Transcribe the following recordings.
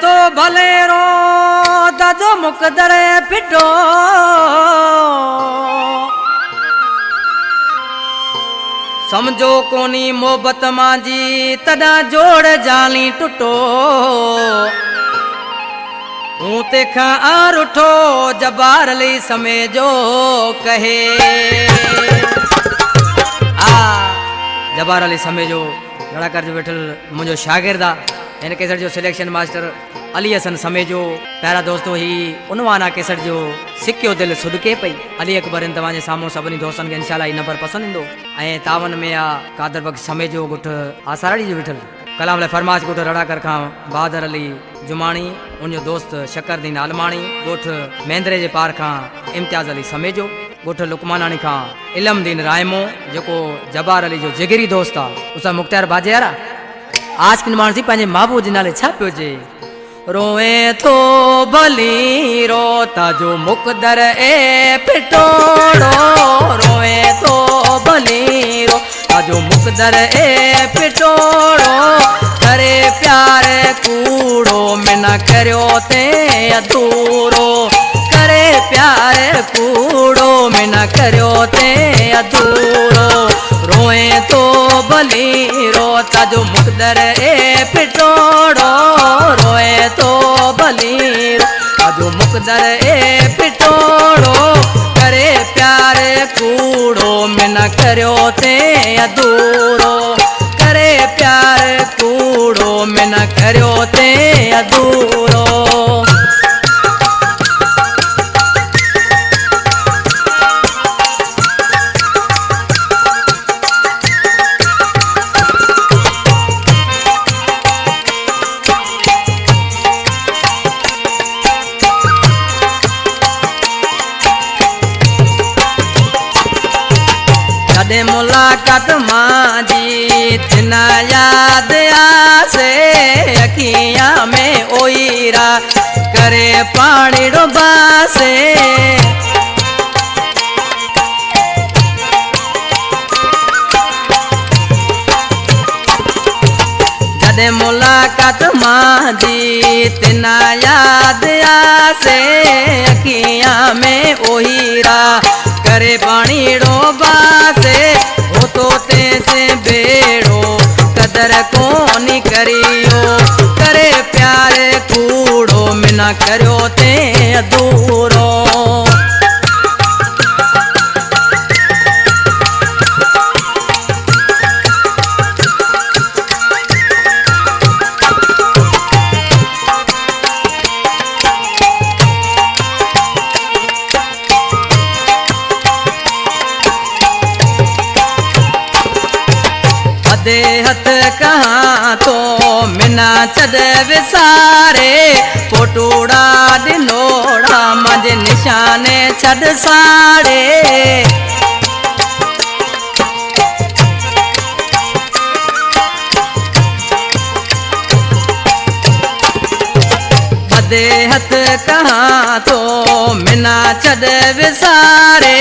तो भले रो दादो मुकदर पिटो समझो कोनी मोहब्बत मांजी तदा जोड़ जाली टुटो हूं तेखा आर उठो जबार ली समय जो कहे जबार अली समय जो लड़ा कर जो वेठल मुझो शागिर्दा इन केसर जो सिलेक्शन मास्टर अली हसन समय जो प्यारा दोस्तों ही उनवाना केसर जो सिक्यो दिल सुदके पई अली अकबर इन तवाजे सामो सभनी दोस्तन के इंशाल्लाह ई नंबर पसंद इंदो ए तावन में आ कादर बख्श समय जो गुठ आसाराड़ी जो वेठल कलाम ले फरमाश गुठ रड़ा कर खां बहादुर अली जुमानी उन जो दोस्त शक्करदीन आलमानी गोठ महेंद्रे जे पार खां इम्तियाज अली समय जो गोठ लुकमानानी खां इलमदीन रायमो जो जबार अली जो जिगरी दोस्त आ उसा मुख्तार बाजेरा आज किन मानसी पंहिंजे महबूब जे नाले छा पियो जे रोए तो भली रोता जो मुकदर ए पिटोड़ो रोए तो भली रोता जो मुकदर ए पिटोड़ो करे प्यार कूड़ो में न करो ते अधूरो करे प्यार कूड़ो में न करो ते अधूरो रोए तो भली रोता जो मुकदर ए पिटोड़ो रोए तो भली रोता जो मुकदर ए पिटोड़ो करे प्यार कूड़ो में न करो ते अधूरो करे प्यार कूड़ो में न करो ते अधूरो कदे मुलाकात मांजी तिना याद आसे अखियां में ओईरा करे पानी डुबासे कदे मुलाकात मांजी तिना याद आसे अखियां में ओईरा करे पानी डोबासे हो तो तेसे बेड़ो कदर कोनी करियो करे प्यार कूड़ो में न करो ते अधूरो दे हथ कहाँ तो मिना छद विसारे पोटूड़ा दिनोड़ा मजे निशाने छद साड़े दे हथ कहाँ तो मिना छद विसारे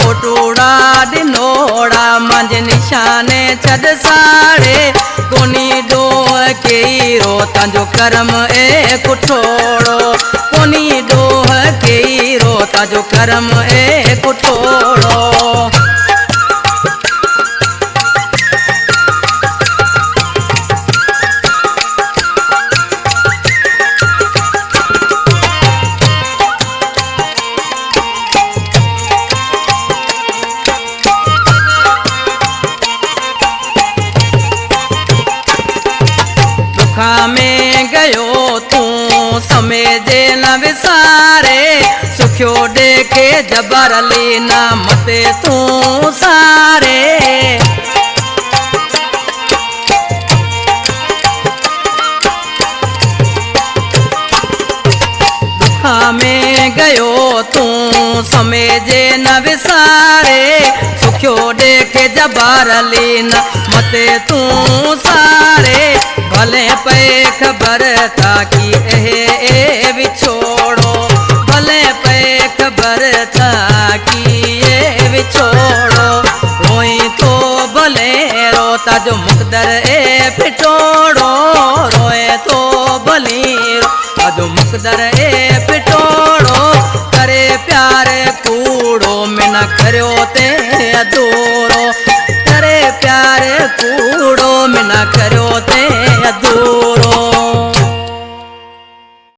पोटूड़ा दिनोड़ा मंझ निशाने छद साड़े कोनी दो के रोता जो करम ए कुठोड़ो कोनी दो के रोता जो करम ए कुठोड़ो में गयो तू समय दे न विसारे सुखियो देखे जबर अली ना मते तू सारे दुखा में गयो तू समय जे न विसारे सुखियो देखे जबर अली ना मते तू सारे भले पे खबर था कि ए विछोड़ो भले पे खबर था कि ए विछोड़ो रोई तो भले रोता जो मुकदर ए पिटोड़ो रोए तो भली मुकदर ए पिटोड़ो करे प्यारे कूड़ो में न करियो ते अदो